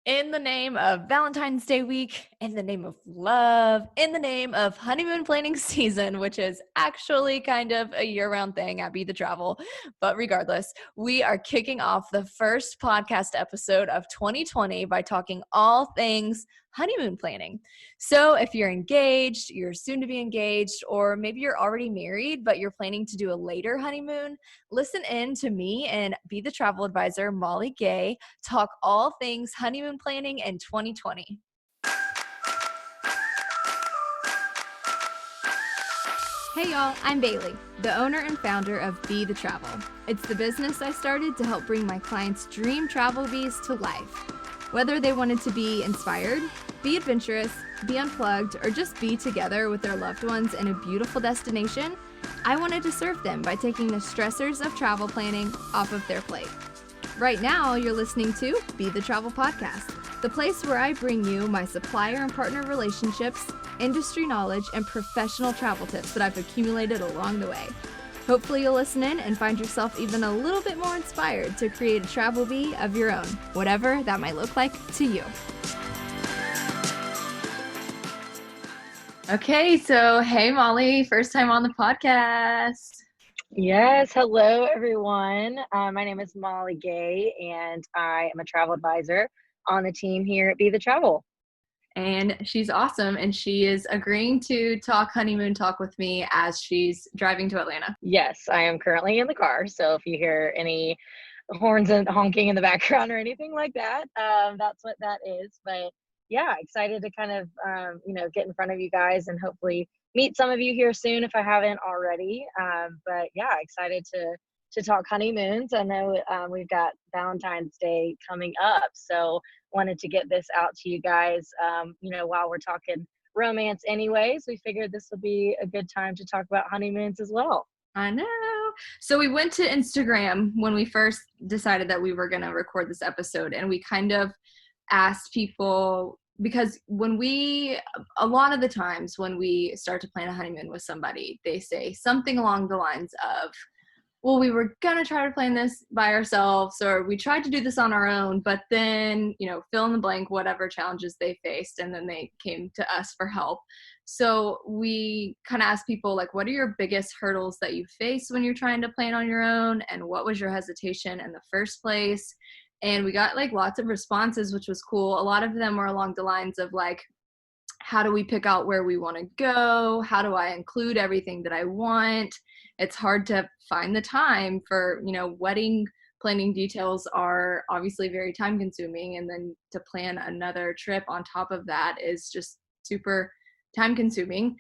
In the name of Valentine's Day week, in the name of love, in the name of honeymoon planning season, which is actually kind of a year-round thing at Be the Travel. But regardless, we are kicking off the first podcast episode of 2020 by talking all things honeymoon planning. So if you're engaged, you're soon to be engaged, or maybe you're already married, but you're planning to do a later honeymoon, listen in to me and Be the Travel Advisor, Molly Gay, talk all things honeymoon planning in 2020. Hey y'all, I'm Bailie, the owner and founder of Be the Travel. It's the business I started to help bring my clients' dream travel bees to life. Whether they wanted to be inspired, be adventurous, be unplugged, or just be together with their loved ones in a beautiful destination, I wanted to serve them by taking the stressors of travel planning off of their plate. Right now, you're listening to Be the Travel Podcast, the place where I bring you my supplier and partner relationships, industry knowledge, and professional travel tips that I've accumulated along the way. Hopefully you'll listen in and find yourself even a little bit more inspired to create a travel bee of your own, whatever that might look like to you. Okay, so hey Molly, first time on the podcast. Yes, hello everyone. My name is Molly Gay, and I am a travel advisor on the team here at Be the Travel. And she's awesome, and she is agreeing to talk honeymoon talk with me as she's driving to Atlanta. Yes, I am currently in the car, so if you hear any horns and honking in the background or anything like that, that's what that is. But yeah, excited to kind of get in front of you guys and hopefully meet some of you here soon if I haven't already. But yeah, excited to talk honeymoons. I know we've got Valentine's Day coming up, so wanted to get this out to you guys. While we're talking romance anyways, we figured this would be a good time to talk about honeymoons as well. I know. So we went to Instagram when we first decided that we were going to record this episode, and we kind of asked people, because a lot of the times when we start to plan a honeymoon with somebody, they say something along the lines of, well, we were going to try to plan this by ourselves, or we tried to do this on our own, but then, fill in the blank, whatever challenges they faced, and then they came to us for help. So we kind of asked people, like, what are your biggest hurdles that you face when you're trying to plan on your own? And what was your hesitation in the first place? And we got like lots of responses, which was cool. A lot of them were along the lines of like, how do we pick out where we want to go? How do I include everything that I want? It's hard to find the time for, wedding planning details are obviously very time consuming. And then to plan another trip on top of that is just super time consuming.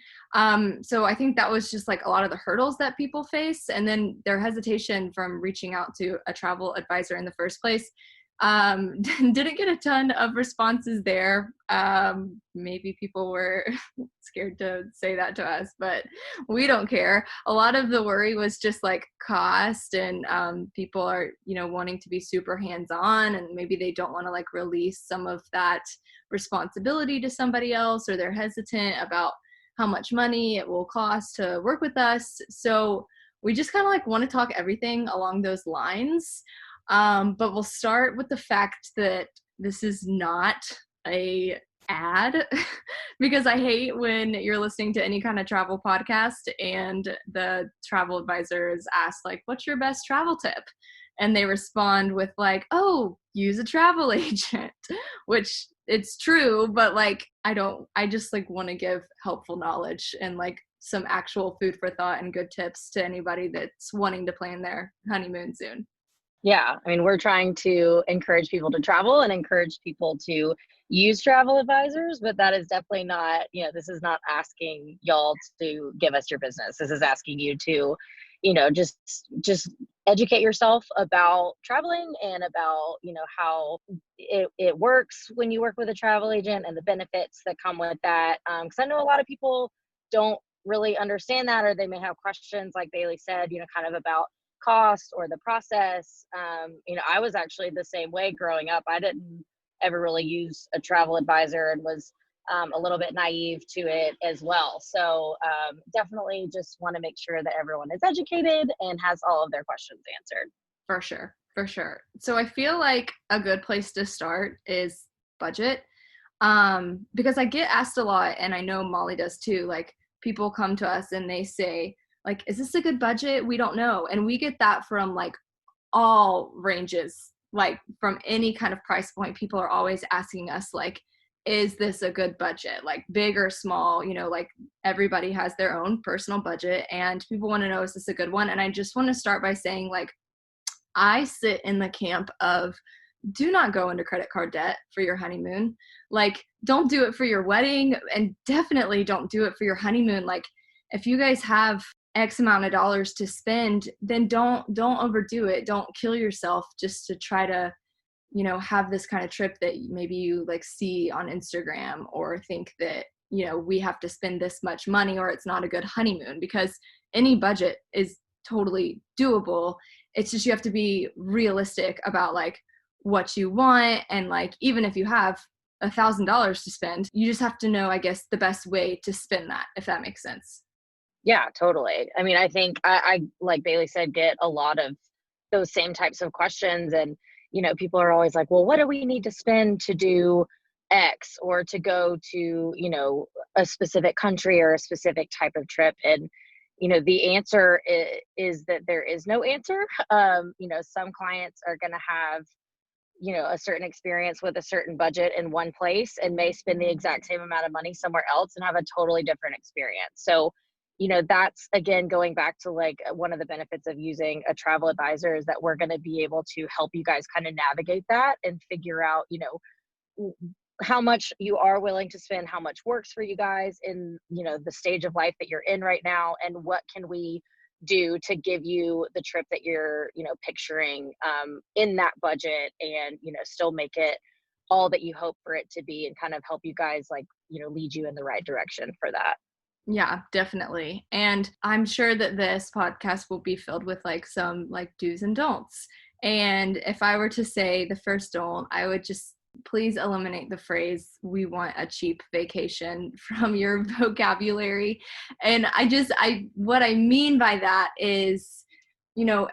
So I think that was just like a lot of the hurdles that people face. And then their hesitation from reaching out to a travel advisor in the first place. Didn't get a ton of responses there. Maybe people were scared to say that to us, but we don't care. A lot of the worry was just like cost, and people are, wanting to be super hands-on, and maybe they don't want to like release some of that responsibility to somebody else, or they're hesitant about how much money it will cost to work with us. So we just kind of like want to talk everything along those lines. But we'll start with the fact that this is not a ad because I hate when you're listening to any kind of travel podcast and the travel advisor is asked like, what's your best travel tip? And they respond with like, oh, use a travel agent, which it's true, but like, I just like want to give helpful knowledge and like some actual food for thought and good tips to anybody that's wanting to plan their honeymoon soon. Yeah, I mean, we're trying to encourage people to travel and encourage people to use travel advisors, but that is definitely not, this is not asking y'all to give us your business. This is asking you to, just educate yourself about traveling and about, how it works when you work with a travel agent and the benefits that come with that. Because I know a lot of people don't really understand that, or they may have questions, like Bailie said, kind of about cost or the process. I was actually the same way growing up. I didn't ever really use a travel advisor and was a little bit naive to it as well. So definitely just want to make sure that everyone is educated and has all of their questions answered. For sure. So I feel like a good place to start is budget. Because I get asked a lot, and I know Molly does too, like people come to us and they say like, is this a good budget? We don't know. And we get that from like all ranges, like from any kind of price point. People are always asking us like, is this a good budget, like big or small, like everybody has their own personal budget and people want to know, is this a good one? And I just want to start by saying like, I sit in the camp of do not go into credit card debt for your honeymoon. Like, don't do it for your wedding, and definitely don't do it for your honeymoon. Like, if you guys have X amount of dollars to spend, then don't overdo it. Don't kill yourself just to try to, have this kind of trip that maybe you like see on Instagram, or think that, we have to spend this much money or it's not a good honeymoon, because any budget is totally doable. It's just you have to be realistic about like what you want, and like even if you have $1,000 to spend, you just have to know, I guess, the best way to spend that, if that makes sense. Yeah, totally. I mean, I think I like Bailie said, get a lot of those same types of questions. And, people are always like, well, what do we need to spend to do X, or to go to, a specific country or a specific type of trip? And, the answer is that there is no answer. Some clients are going to have, a certain experience with a certain budget in one place and may spend the exact same amount of money somewhere else and have a totally different experience. So, that's again going back to like one of the benefits of using a travel advisor, is that we're going to be able to help you guys kind of navigate that and figure out, how much you are willing to spend, how much works for you guys in, the stage of life that you're in right now, and what can we do to give you the trip that you're, picturing in that budget, and, still make it all that you hope for it to be, and kind of help you guys like, lead you in the right direction for that. Yeah, definitely. And I'm sure that this podcast will be filled with like some like do's and don'ts. And if I were to say the first don't, I would just please eliminate the phrase "we want a cheap vacation" from your vocabulary. And what I mean by that is,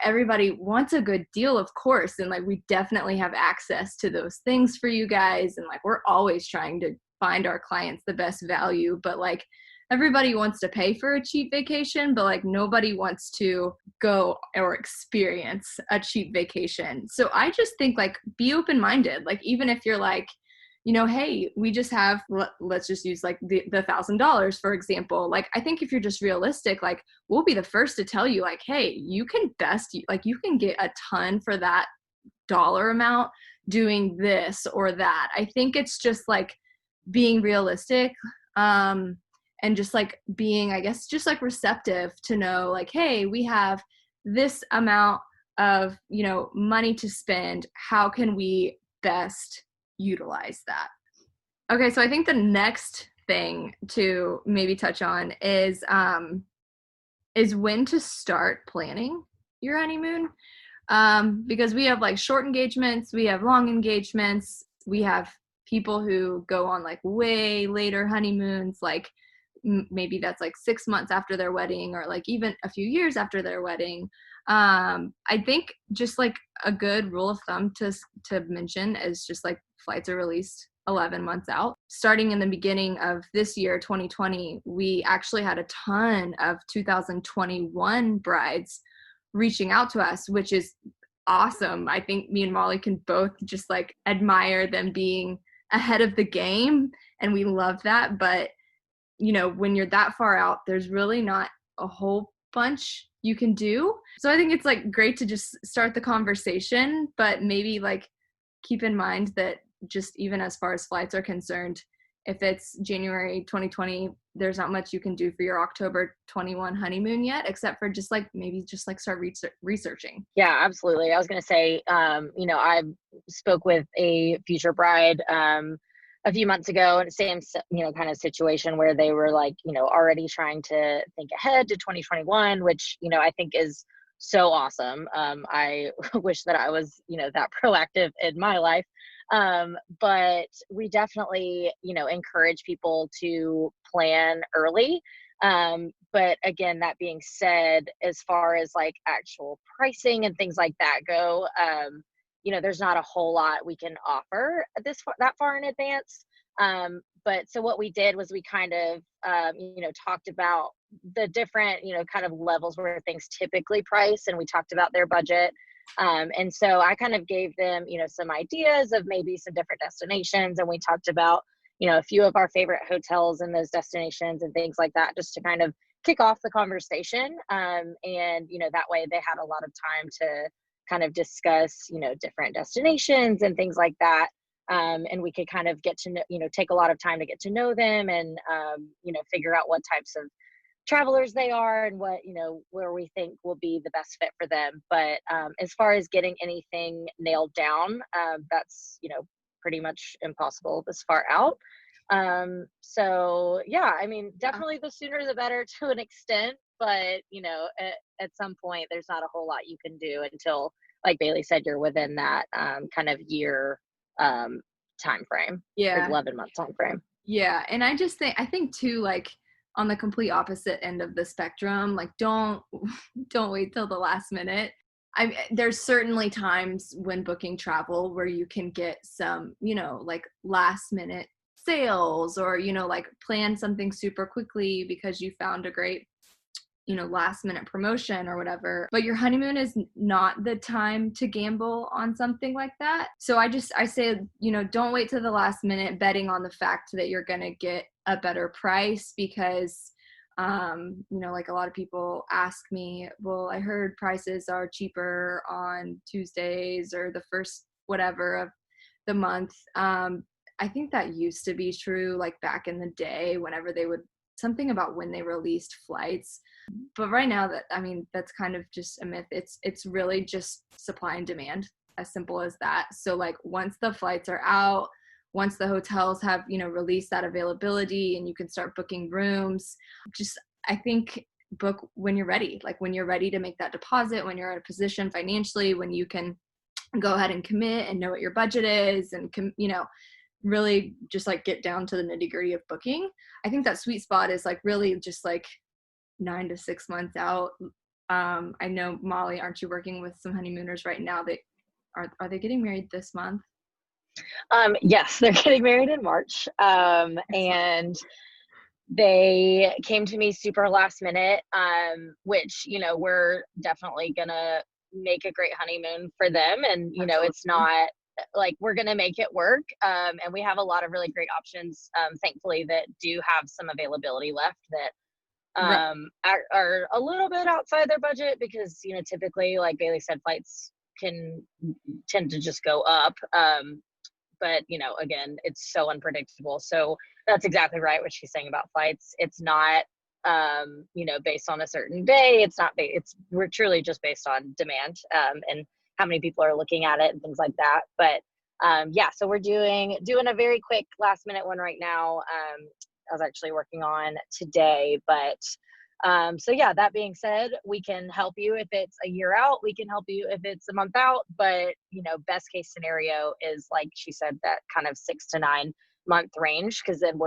everybody wants a good deal, of course, and like we definitely have access to those things for you guys, and like we're always trying to find our clients the best value. But like everybody wants to pay for a cheap vacation, but like nobody wants to go or experience a cheap vacation. So I just think like be open-minded. Like even if you're like, hey, we just have, let's just use like the $1,000 for example. Like I think if you're just realistic, like we'll be the first to tell you like, hey, you can get a ton for that dollar amount doing this or that. I think it's just like being realistic. And just like being, I guess, just like receptive to know like, hey, we have this amount of, money to spend. How can we best utilize that? Okay, so I think the next thing to maybe touch on is when to start planning your honeymoon. Because we have like short engagements, we have long engagements, we have people who go on like way later honeymoons, like maybe that's like 6 months after their wedding, or like even a few years after their wedding. I think just like a good rule of thumb to mention is just like flights are released 11 months out. Starting in the beginning of this year, 2020, we actually had a ton of 2021 brides reaching out to us, which is awesome. I think me and Molly can both just like admire them being ahead of the game, and we love that. But when you're that far out, there's really not a whole bunch you can do. So I think it's like great to just start the conversation, but maybe like keep in mind that just even as far as flights are concerned, if it's January 2020, there's not much you can do for your October 21 honeymoon yet, except for just like maybe just like start researching. Yeah, absolutely. I was going to say, I spoke with a future bride a few months ago, and same, kind of situation where they were like, already trying to think ahead to 2021, which, I think is so awesome. I wish that I was, that proactive in my life. But we definitely, encourage people to plan early. But again, that being said, as far as like actual pricing and things like that go, there's not a whole lot we can offer that far in advance. But so what we did was we kind of, talked about the different, kind of levels where things typically price, and we talked about their budget. And so I kind of gave them, some ideas of maybe some different destinations, and we talked about, a few of our favorite hotels in those destinations and things like that, just to kind of kick off the conversation. And, that way they had a lot of time to kind of discuss, different destinations and things like that. And we could kind of get to know, take a lot of time to get to know them and, figure out what types of travelers they are and what, where we think will be the best fit for them. But as far as getting anything nailed down, that's, pretty much impossible this far out. So yeah, I mean, definitely the sooner the better to an extent, but at some point there's not a whole lot you can do until, like Bailie said, you're within that kind of year time frame. Yeah. 11-month time frame. Yeah. And I think too, like on the complete opposite end of the spectrum, like don't wait till the last minute. There's certainly times when booking travel where you can get some, like last minute sales or, like plan something super quickly because you found a great, last minute promotion or whatever. But your honeymoon is not the time to gamble on something like that. So I say, don't wait till the last minute betting on the fact that you're going to get a better price because like a lot of people ask me, well, I heard prices are cheaper on Tuesdays or the first whatever of the month. I think that used to be true, like back in the day, whenever they would, something about when they released flights. But right now that's kind of just a myth. It's really just supply and demand, as simple as that. So like once the flights are out, once the hotels have, released that availability and you can start booking rooms, just, I think, book when you're ready, like when you're ready to make that deposit, when you're in a position financially, when you can go ahead and commit and know what your budget is and, really just like get down to the nitty gritty of booking. I think that sweet spot is like really just like 9 to 6 months out. I know, Molly, aren't you working with some honeymooners right now that are they getting married this month? Yes, they're getting married in March. And they came to me super last minute, which, we're definitely gonna make a great honeymoon for them. And, it's not like we're gonna make it work. And we have a lot of really great options, thankfully, that do have some availability left that are a little bit outside their budget because, typically, like Bailie said, flights can tend to just go up. But, again, it's so unpredictable. So that's exactly right what she's saying about flights. It's not, based on a certain day. We're truly just based on demand and how many people are looking at it and things like that. But so we're doing a very quick last minute one right now. I was actually working on today, but so yeah, that being said, we can help you if it's a year out, we can help you if it's a month out, but best case scenario is, like she said, that kind of 6 to 9 month range, because then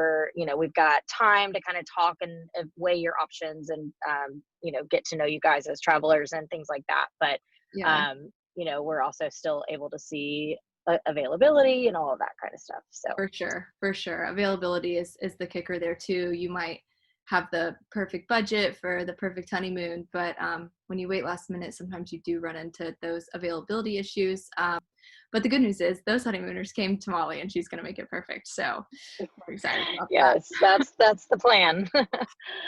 we've got time to kind of talk and weigh your options and get to know you guys as travelers and things like that. But we're also still able to see availability and all of that kind of stuff. So for sure availability is the kicker there too. You might have the perfect budget for the perfect honeymoon, but when you wait last minute, sometimes you do run into those availability issues. But the good news is those honeymooners came to Molly and she's going to make it perfect. So we're excited about that. Yes, that's the plan.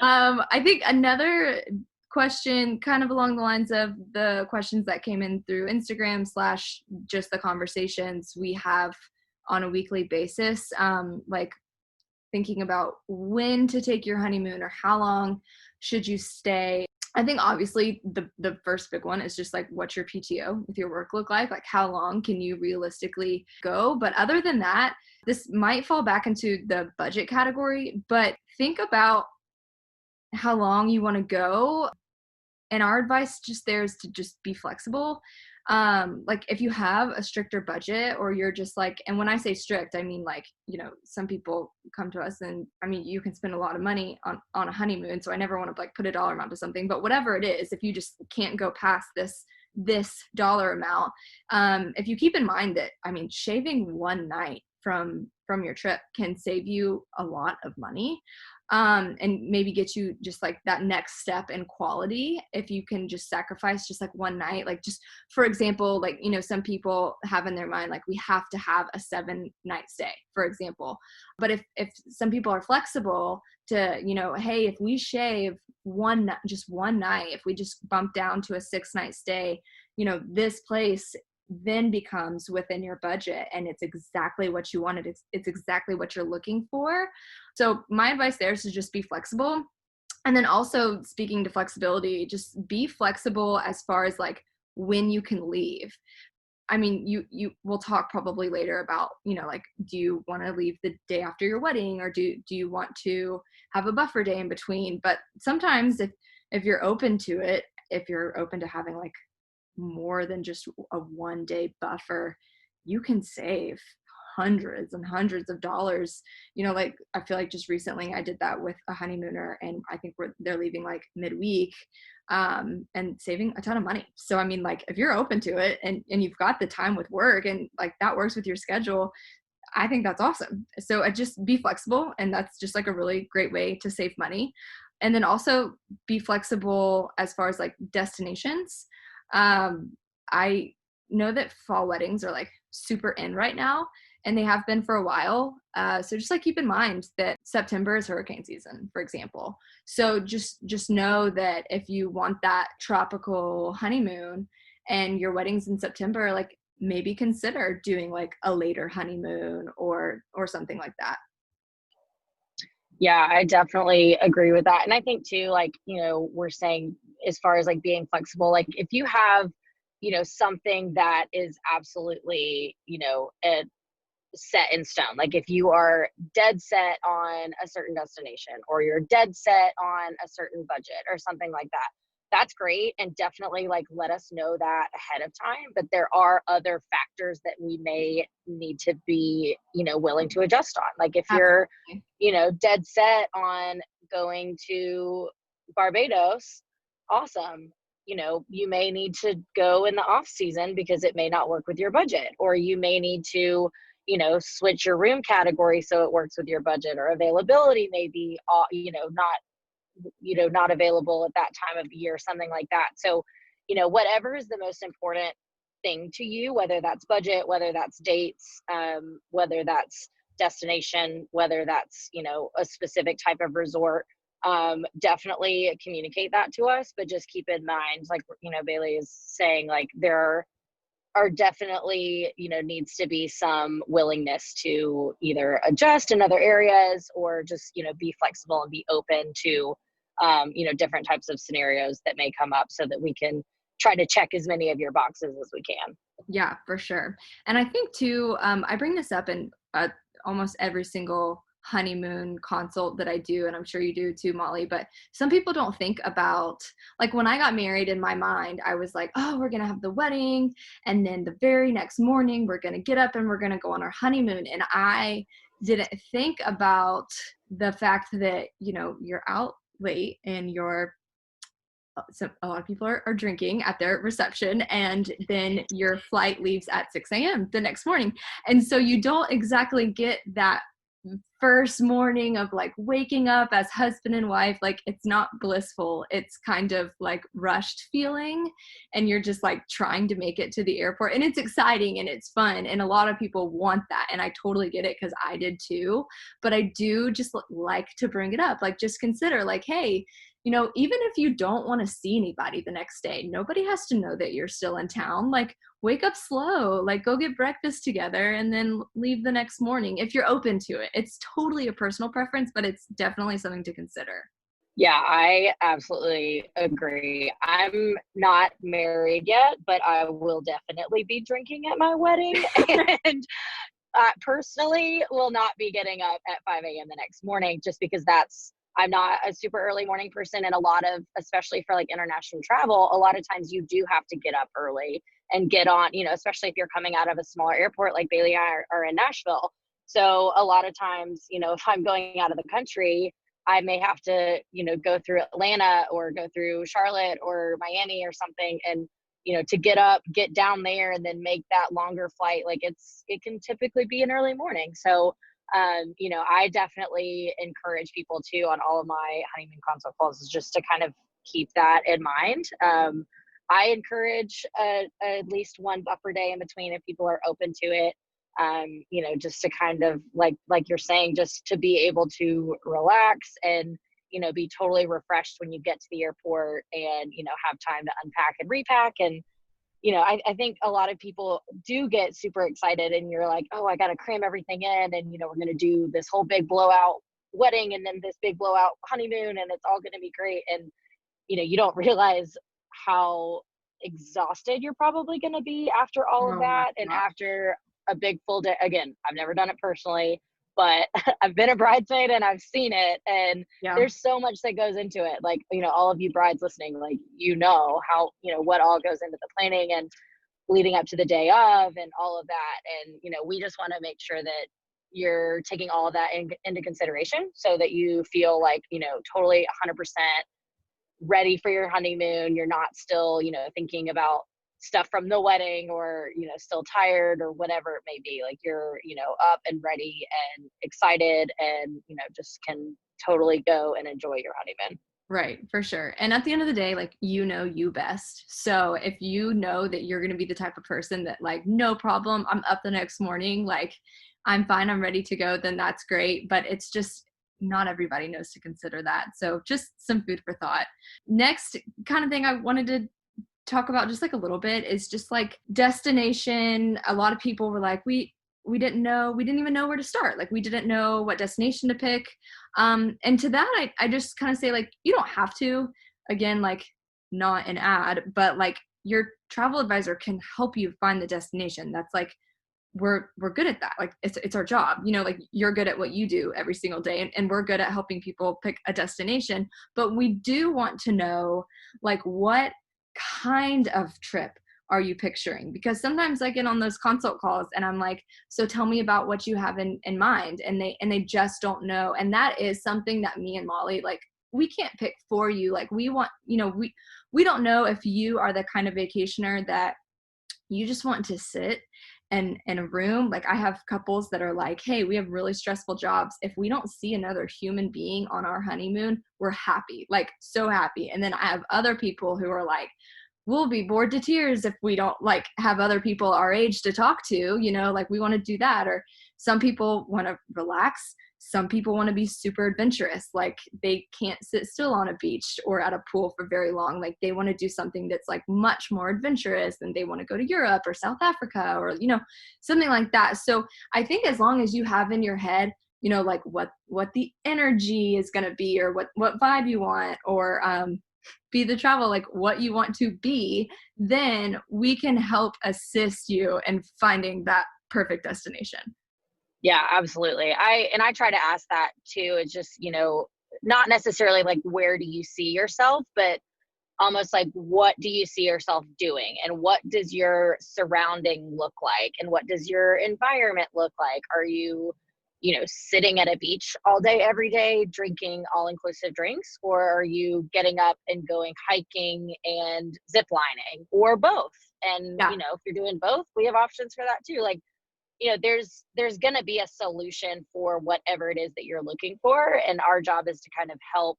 I think another question kind of along the lines of the questions that came in through Instagram / just the conversations we have on a weekly basis, like thinking about when to take your honeymoon or how long should you stay. I think obviously the first big one is just like, what's your PTO with your work look like how long can you realistically go? But other than that, this might fall back into the budget category, but think about how long you want to go. And our advice just there is to just be flexible. Like if you have a stricter budget or you're just like, and when I say strict, I mean like, some people come to us and you can spend a lot of money on a honeymoon. So I never want to like put a dollar amount to something, but whatever it is, if you just can't go past this this dollar amount. If you keep in mind that, I mean, shaving one night from your trip can save you a lot of money, and maybe get you just like that next step in quality if you can just sacrifice just like one night. Like, just for example, like, you know, some people have in their mind like we have to have a 7-night stay, for example. But if some people are flexible to, you know, hey, if we shave just one night, if we just bump down to a 6-night stay, you know, this place then becomes within your budget, and it's exactly what you wanted. It's exactly what you're looking for. So my advice there is to just be flexible. And then also, speaking to flexibility, just be flexible as far as like when you can leave. I mean, you will talk probably later about, you know, like, do you want to leave the day after your wedding, or do you want to have a buffer day in between? But sometimes if you're open to it, if you're open to having like more than just a 1-day buffer, you can save hundreds and hundreds of dollars. You know, like, I feel like just recently I did that with a honeymooner, and I think they're leaving like midweek, and saving a ton of money. So I mean, like, if you're open to it and you've got the time with work and like that works with your schedule, I think that's awesome. So I just be flexible, and that's just like a really great way to save money. And then also be flexible as far as like destinations. I know that fall weddings are like super in right now, and they have been for a while. So just like keep in mind that September is hurricane season, for example. So just know that if you want that tropical honeymoon and your wedding's in September, like maybe consider doing like a later honeymoon or something like that. Yeah, I definitely agree with that. And I think too, like, you know, we're saying as far as like being flexible, like if you have, you know, something that is absolutely, you know, set in stone, like if you are dead set on a certain destination or you're dead set on a certain budget or something like that, that's great. And definitely like let us know that ahead of time. But there are other factors that we may need to be, you know, willing to adjust on. Like if you're, Absolutely. you know, dead set on going to Barbados, awesome. You know, you may need to go in the off season because it may not work with your budget, or you may need to, you know, switch your room category so it works with your budget, or availability may be, you know, not available at that time of year, something like that. So, you know, whatever is the most important thing to you, whether that's budget, whether that's dates, whether that's destination, whether that's, you know, a specific type of resort, definitely communicate that to us. But just keep in mind, like, you know, Bailie is saying, like, there are definitely, you know, needs to be some willingness to either adjust in other areas or just, you know, be flexible and be open to, you know, different types of scenarios that may come up so that we can try to check as many of your boxes as we can. Yeah, for sure. And I think too, I bring this up in almost every single honeymoon consult that I do, and I'm sure you do too, Molly, but some people don't think about, like, when I got married, in my mind, I was like, oh, we're going to have the wedding, and then the very next morning, we're going to get up and we're going to go on our honeymoon. And I didn't think about the fact that, you know, you're out late and so a lot of people are drinking at their reception, and then your flight leaves at 6 a.m. the next morning. And so you don't exactly get that first morning of like waking up as husband and wife. Like, it's not blissful. It's kind of like rushed feeling, and you're just like trying to make it to the airport, and it's exciting and it's fun. And a lot of people want that. And I totally get it, because I did too. But I do just like to bring it up. Like, just consider like, hey, you know, even if you don't want to see anybody the next day, nobody has to know that you're still in town. Like, wake up slow, like go get breakfast together and then leave the next morning if you're open to it. It's totally a personal preference, but it's definitely something to consider. Yeah, I absolutely agree. I'm not married yet, but I will definitely be drinking at my wedding. And personally will not be getting up at 5 a.m. the next morning, just because I'm not a super early morning person. And a lot of, especially for like international travel, a lot of times you do have to get up early and get on, you know, especially if you're coming out of a smaller airport, like Bailie and I are in Nashville. So a lot of times, you know, if I'm going out of the country, I may have to, you know, go through Atlanta or go through Charlotte or Miami or something. And, to get up, get down there, and then make that longer flight, like it can typically be an early morning. So I definitely encourage people to, on all of my honeymoon consult calls, is just to kind of keep that in mind. I encourage at least one buffer day in between if people are open to it. Just to kind of like you're saying, just to be able to relax and, be totally refreshed when you get to the airport and, have time to unpack and repack. And, I think a lot of people do get super excited and you're like, oh, I got to cram everything in. And, we're going to do this whole big blowout wedding and then this big blowout honeymoon and it's all going to be great. And, you don't realize how exhausted you're probably going to be after all of that. And after a big full day, again, I've never done it personally, but I've been a bridesmaid and I've seen it. And there's so much that goes into it. Like, all of you brides listening, like, how, what all goes into the planning and leading up to the day of and all of that. And, we just want to make sure that you're taking all of that into consideration so that you feel like, totally 100% ready for your honeymoon. You're not still, thinking about stuff from the wedding or, still tired or whatever it may be. Like you're, up and ready and excited and, just can totally go and enjoy your honeymoon. Right, for sure. And at the end of the day, like, you best. So if you know that you're going to be the type of person that like, no problem, I'm up the next morning, like I'm fine, I'm ready to go, then that's great. But it's just not everybody knows to consider that. So just some food for thought. Next kind of thing I wanted to talk about just like a little bit is just like destination. A lot of people were like, we didn't even know where to start. Like we didn't know what destination to pick. And to that, I just kind of say like, you don't have to, again, like not an ad, but like your travel advisor can help you find the destination. That's like, we're good at that. Like it's our job, like you're good at what you do every single day. And we're good at helping people pick a destination, but we do want to know like what kind of trip are you picturing? Because sometimes I get on those consult calls and I'm like, so tell me about what you have in mind. And they just don't know. And that is something that me and Molly, like, we can't pick for you. Like we want, we don't know if you are the kind of vacationer that you just want to sit and in a room. Like I have couples that are like, hey, we have really stressful jobs. If we don't see another human being on our honeymoon, we're happy, like so happy. And then I have other people who are like, we'll be bored to tears if we don't like have other people our age to talk to, like we want to do that. Or some people want to relax. Some people want to be super adventurous. Like they can't sit still on a beach or at a pool for very long. Like they want to do something that's like much more adventurous and they want to go to Europe or South Africa or, something like that. So I think as long as you have in your head, like what the energy is going to be or what vibe you want or, be the travel, like what you want to be, then we can help assist you in finding that perfect destination. Yeah, absolutely. I try to ask that too. It's just, not necessarily like, where do you see yourself, but almost like, what do you see yourself doing? And what does your surrounding look like? And what does your environment look like? Are you, sitting at a beach all day, every day, drinking all-inclusive drinks? Or are you getting up and going hiking and zip lining or both? And, if you're doing both, we have options for that too. Like, there's going to be a solution for whatever it is that you're looking for. And our job is to kind of help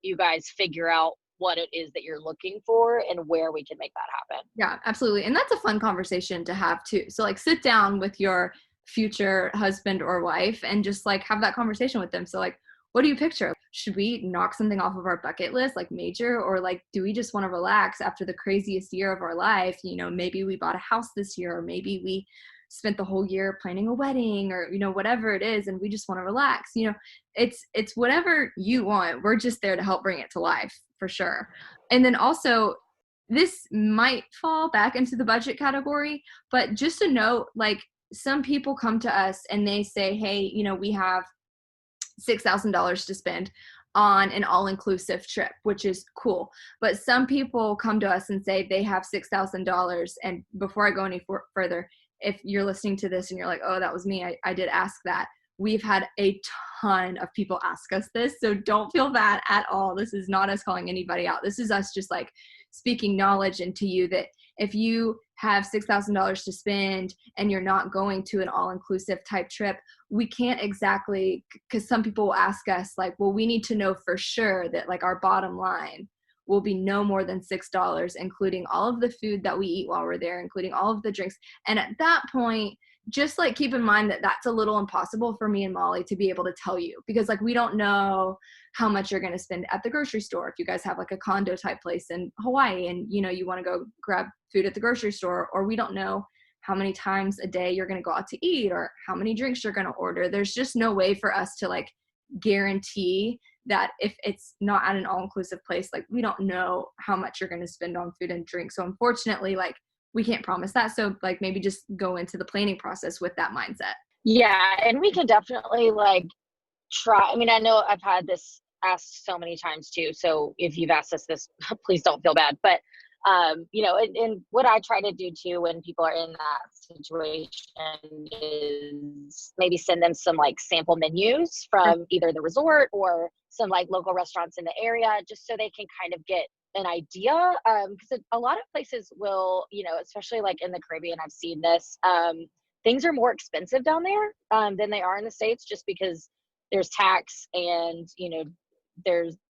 you guys figure out what it is that you're looking for and where we can make that happen. Yeah, absolutely. And that's a fun conversation to have too. So like sit down with your future husband or wife and just like have that conversation with them. So like, what do you picture? Should we knock something off of our bucket list, like major, or like, do we just want to relax after the craziest year of our life? Maybe we bought a house this year, or maybe we spent the whole year planning a wedding or, whatever it is. And we just want to relax, it's whatever you want. We're just there to help bring it to life for sure. And then also this might fall back into the budget category, but just to note, like some people come to us and they say, hey, we have $6,000 to spend on an all-inclusive trip, which is cool. But some people come to us and say they have $6,000. And before I go any further, if you're listening to this and you're like, oh, that was me, I did ask that. We've had a ton of people ask us this. So don't feel bad at all. This is not us calling anybody out. This is us just like speaking knowledge into you that, if you have $6,000 to spend and you're not going to an all-inclusive type trip, we can't exactly, because some people will ask us like, well, we need to know for sure that like our bottom line will be no more than $6, including all of the food that we eat while we're there, including all of the drinks. And at that point, just like keep in mind that that's a little impossible for me and Molly to be able to tell you, because like we don't know how much you're going to spend at the grocery store. If you guys have like a condo type place in Hawaii and you know you want to go grab food at the grocery store, or we don't know how many times a day you're going to go out to eat or how many drinks you're going to order. There's just no way for us to like guarantee that if it's not at an all-inclusive place, like we don't know how much you're going to spend on food and drink. So unfortunately, like we can't promise that. So like maybe just go into the planning process with that mindset. Yeah. And we can definitely like try. I mean, I know I've had this asked so many times too. So if you've asked us this, please don't feel bad. But, you know, and what I try to do too when people are in that situation is maybe send them some like sample menus from either the resort or some like local restaurants in the area, just so they can kind of get an idea. Because a lot of places will, you know, especially like in the Caribbean, I've seen this, things are more expensive down there than they are in the States, just because there's tax and, you know,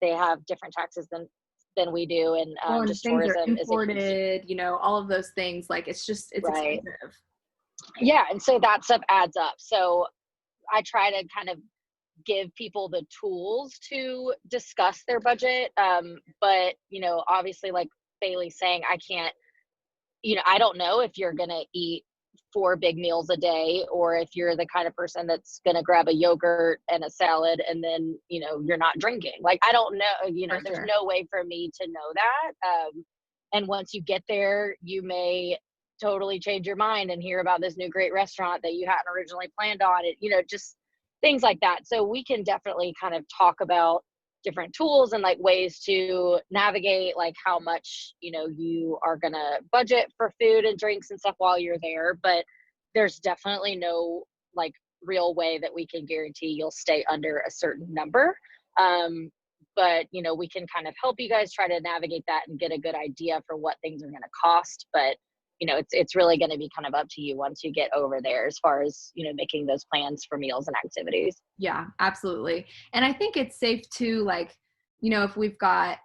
they have different taxes than we do. And And just things are tourism is a huge, imported, you know, all of those things. Like it's right. expensive. Yeah. And so that stuff adds up. So I try to kind of give people the tools to discuss their budget. But, you know, obviously like Bailey's saying, I can't, you know, I don't know if you're going to eat 4 big meals a day, or if you're the kind of person that's going to grab a yogurt and a salad and then, you know, you're not drinking. Like, I don't know, you know, For there's sure. no way for me to know that. And once you get there, you may totally change your mind and hear about this new great restaurant that you hadn't originally planned on it, you know, just things like that. So we can definitely kind of talk about different tools and like ways to navigate like how much, you know, you are going to budget for food and drinks and stuff while you're there. But there's definitely no like real way that we can guarantee you'll stay under a certain number. But, you know, we can kind of help you guys try to navigate that and get a good idea for what things are going to cost. But, you know, it's really going to be kind of up to you once you get over there as far as, you know, making those plans for meals and activities. Yeah, absolutely. And I think it's safe to like, you know, if we've got,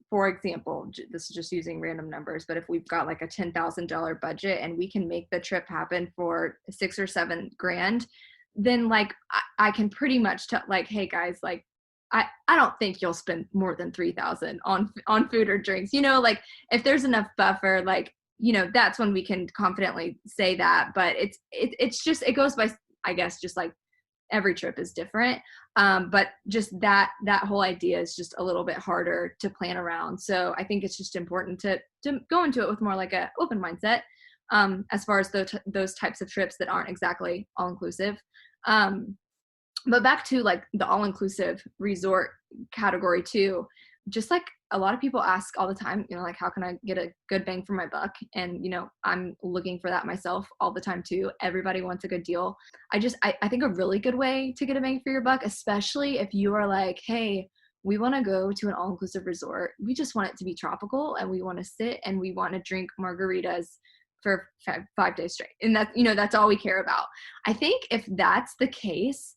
for example, this is just using random numbers, but if we've got like a $10,000 budget and we can make the trip happen for 6 or 7 grand, then like I can pretty much tell like, hey guys, like I don't think you'll spend more than 3,000 on food or drinks. You know, like if there's enough buffer, like, you know, that's when we can confidently say that. But it's just, it goes by, I guess, just like every trip is different. But just that whole idea is just a little bit harder to plan around. So I think it's just important to go into it with more like a open mindset, as far as those types of trips that aren't exactly all inclusive. But back to like the all inclusive resort category too, just like a lot of people ask all the time, you know, like how can I get a good bang for my buck? And, you know, I'm looking for that myself all the time too. Everybody wants a good deal. I think a really good way to get a bang for your buck, especially if you are like, hey, we want to go to an all-inclusive resort. We just want it to be tropical and we want to sit and we want to drink margaritas for 5 days straight. And that's, you know, that's all we care about. I think if that's the case,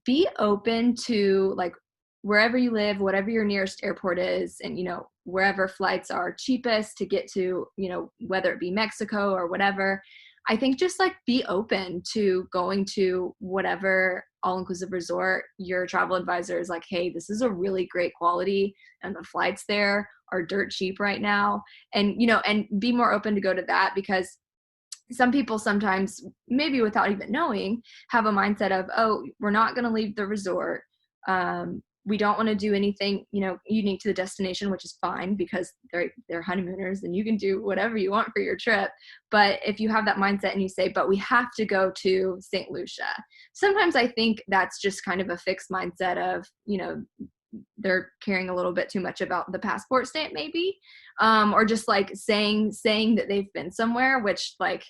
be open to like wherever you live, whatever your nearest airport is, and, you know, wherever flights are cheapest to get to, you know, whether it be Mexico or whatever. I think just like be open to going to whatever all-inclusive resort your travel advisor is like, hey, this is a really great quality and the flights there are dirt cheap right now. And, you know, and be more open to go to that, because some people sometimes, maybe without even knowing, have a mindset of, oh, we're not going to leave the resort. We don't want to do anything, you know, unique to the destination, which is fine because they're honeymooners and you can do whatever you want for your trip. But if you have that mindset and you say, but we have to go to St. Lucia, sometimes I think that's just kind of a fixed mindset of, you know, they're caring a little bit too much about the passport stamp maybe, or just like saying that they've been somewhere, which like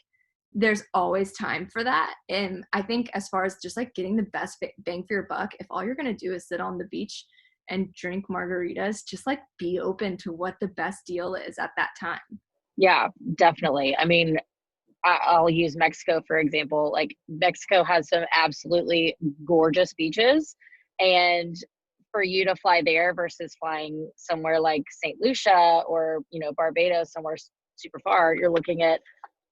there's always time for that. And I think as far as just like getting the best bang for your buck, if all you're going to do is sit on the beach and drink margaritas, just like be open to what the best deal is at that time. Yeah, definitely. I mean, I'll use Mexico for example. Like Mexico has some absolutely gorgeous beaches, and for you to fly there versus flying somewhere like St. Lucia or Barbados, somewhere super far, you're looking at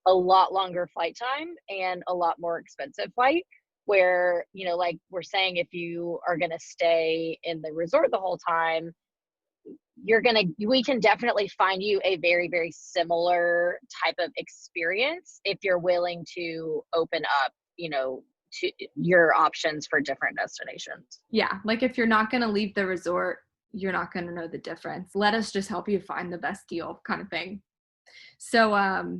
a lot longer flight time and a lot more expensive flight. Where like we're saying, if you are going to stay in the resort the whole time, we can definitely find you a very, very similar type of experience if you're willing to open up, to your options for different destinations. Yeah, like if you're not going to leave the resort, you're not going to know the difference. Let us just help you find the best deal kind of thing. So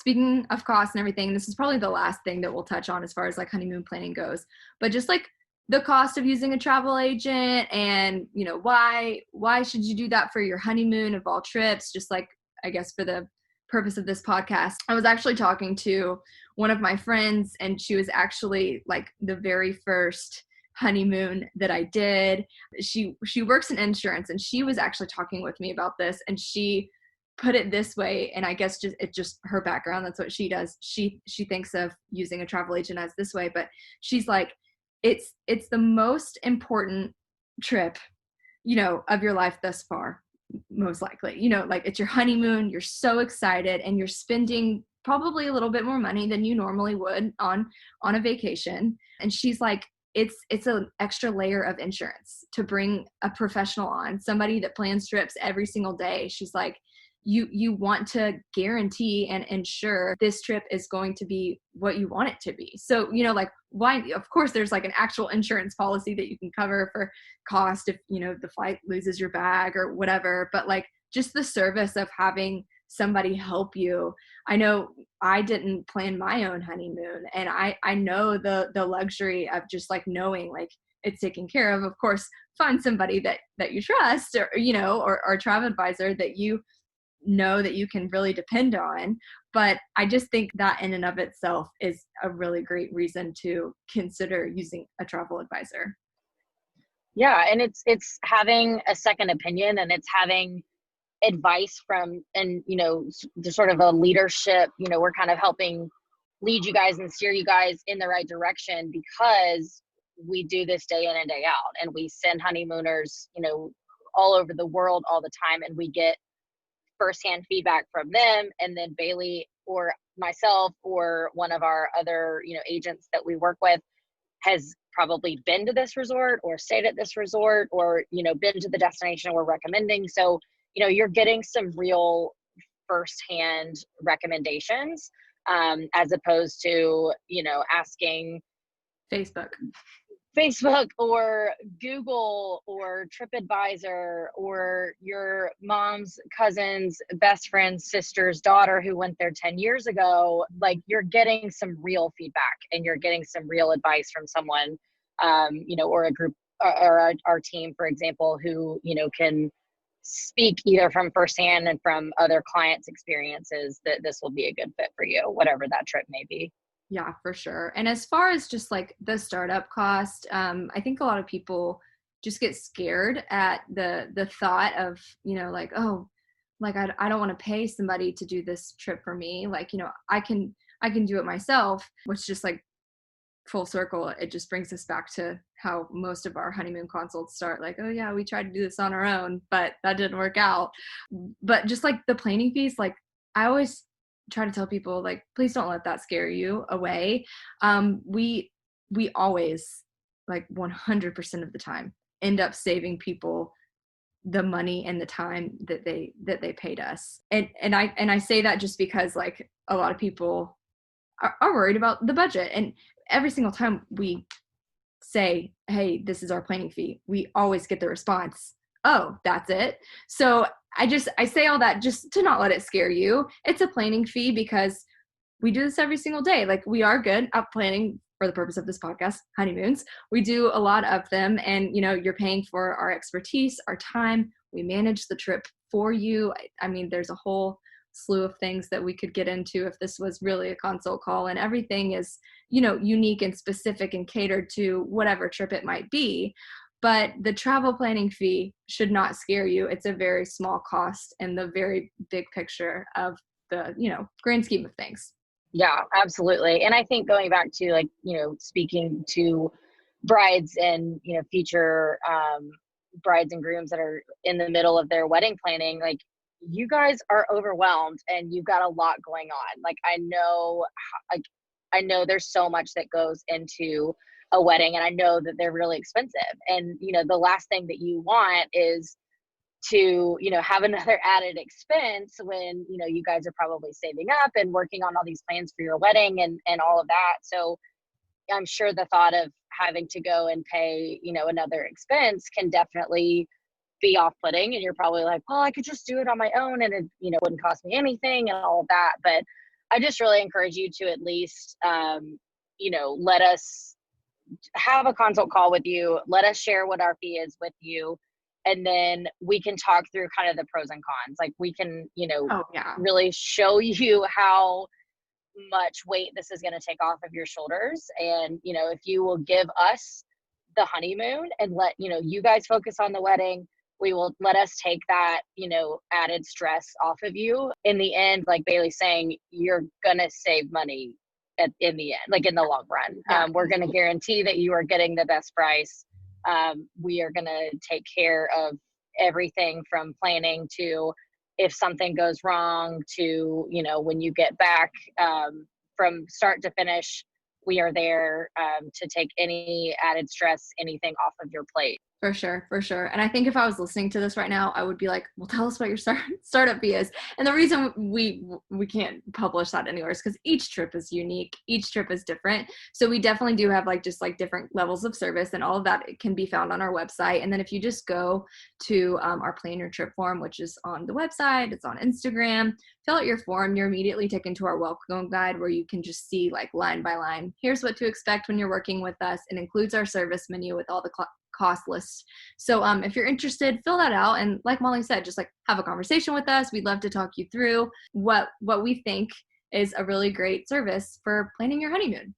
speaking of cost and everything, this is probably the last thing that we'll touch on as far as like honeymoon planning goes. But just like the cost of using a travel agent, and why should you do that for your honeymoon of all trips, just like I guess for the purpose of this podcast. I was actually talking to one of my friends, and she was actually like the very first honeymoon that I did. She works in insurance, and she was actually talking with me about this, and she put it this way, and I guess just her background, that's what she does. She thinks of using a travel agent as this way, but she's like, it's the most important trip, of your life thus far, most likely. Like it's your honeymoon, you're so excited, and you're spending probably a little bit more money than you normally would on a vacation. And she's like, it's an extra layer of insurance to bring a professional on, somebody that plans trips every single day. She's like, you want to guarantee and ensure this trip is going to be what you want it to be. So, like, why, of course, there's like an actual insurance policy that you can cover for cost if, the flight loses your bag or whatever. But like just the service of having somebody help you. I know I didn't plan my own honeymoon, and I know the luxury of just like knowing like it's taken care of. Of course, find somebody that you trust, or, or a travel advisor that you know that you can really depend on. But I just think that in and of itself is a really great reason to consider using a travel advisor. Yeah, and it's having a second opinion, and it's having advice from, and the sort of a leadership. We're kind of helping lead you guys and steer you guys in the right direction, because we do this day in and day out, and we send honeymooners all over the world all the time, and we get firsthand feedback from them. And then Bailie or myself or one of our other agents that we work with has probably been to this resort or stayed at this resort, or been to the destination we're recommending. So you're getting some real firsthand recommendations, as opposed to asking Facebook or Google or TripAdvisor or your mom's cousin's best friend's sister's daughter who went there 10 years ago. Like, you're getting some real feedback, and you're getting some real advice from someone, or a group, or our team, for example, who, can speak either from firsthand and from other clients' experiences that this will be a good fit for you, whatever that trip may be. Yeah, for sure. And as far as just like the startup cost, I think a lot of people just get scared at the thought of, like, oh, like I don't want to pay somebody to do this trip for me. Like, I can do it myself, which just like full circle, it just brings us back to how most of our honeymoon consults start. Like, oh yeah, we tried to do this on our own, but that didn't work out. But just like the planning piece, like I always try to tell people, like, please don't let that scare you away. We always, like 100% of the time, end up saving people the money and the time that they paid us. And I say that just because like a lot of people are worried about the budget, and every single time we say, hey, this is our planning fee, we always get the response, oh, that's it. So I say all that just to not let it scare you. It's a planning fee because we do this every single day. Like, we are good at planning for the purpose of this podcast, honeymoons. We do a lot of them, and you're paying for our expertise, our time. We manage the trip for you. I mean, there's a whole slew of things that we could get into if this was really a consult call, and everything is, unique and specific and catered to whatever trip it might be. But the travel planning fee should not scare you. It's a very small cost in the very big picture of the, grand scheme of things. Yeah, absolutely. And I think going back to like, speaking to brides and, future brides and grooms that are in the middle of their wedding planning, like you guys are overwhelmed and you've got a lot going on. Like I know there's so much that goes into a wedding, and I know that they're really expensive. And, the last thing that you want is to, have another added expense when, you guys are probably saving up and working on all these plans for your wedding and all of that. So I'm sure the thought of having to go and pay, another expense can definitely be off-putting. And you're probably like, well, I could just do it on my own and it, wouldn't cost me anything and all of that. But I just really encourage you to at least, let us have a consult call with you. Let us share what our fee is with you. And then we can talk through kind of the pros and cons. Like we can, really show you how much weight this is going to take off of your shoulders. And, if you will give us the honeymoon and let, you guys focus on the wedding, we will let us take that, added stress off of you. In the end, like Bailey's saying, you're going to save money in the end, like in the long run. We're going to guarantee that you are getting the best price. We are going to take care of everything from planning to if something goes wrong to, when you get back, from start to finish, we are there to take any added stress, anything off of your plate. For sure, for sure. And I think if I was listening to this right now, I would be like, well, tell us what your startup fee is. And the reason we can't publish that anywhere is because each trip is unique. Each trip is different. So we definitely do have just different levels of service, and all of that can be found on our website. And then if you just go to our Plan Your Trip form, which is on the website, it's on Instagram, fill out your form, you're immediately taken to our welcome guide where you can just see line by line, here's what to expect when you're working with us. It includes our service menu with all the cost list. So if you're interested, fill that out. And like Molly said, just have a conversation with us. We'd love to talk you through what we think is a really great service for planning your honeymoon.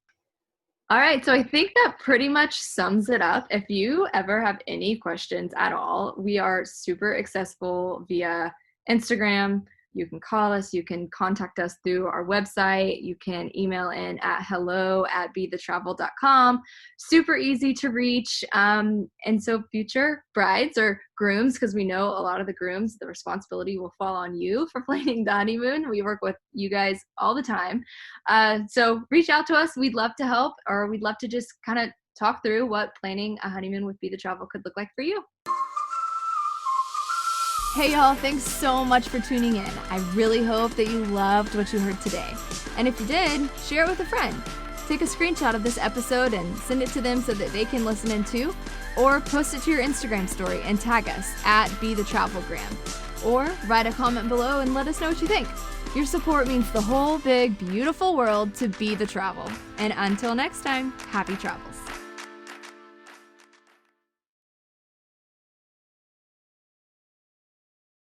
All right. So I think that pretty much sums it up. If you ever have any questions at all, we are super accessible via Instagram. You can call us, you can contact us through our website, you can email in at hello@bethetravel.com. Super easy to reach. And so future brides or grooms, because we know a lot of the grooms, the responsibility will fall on you for planning the honeymoon. We work with you guys all the time. So reach out to us. We'd love to help, or we'd love to just kind of talk through what planning a honeymoon with Be The Travel could look like for you. Hey y'all, thanks so much for tuning in. I really hope that you loved what you heard today. And if you did, share it with a friend. Take a screenshot of this episode and send it to them so that they can listen in too. Or post it to your Instagram story and tag us at BeTheTravelgram. Or write a comment below and let us know what you think. Your support means the whole big, beautiful world to Be The Travel. And until next time, happy travels.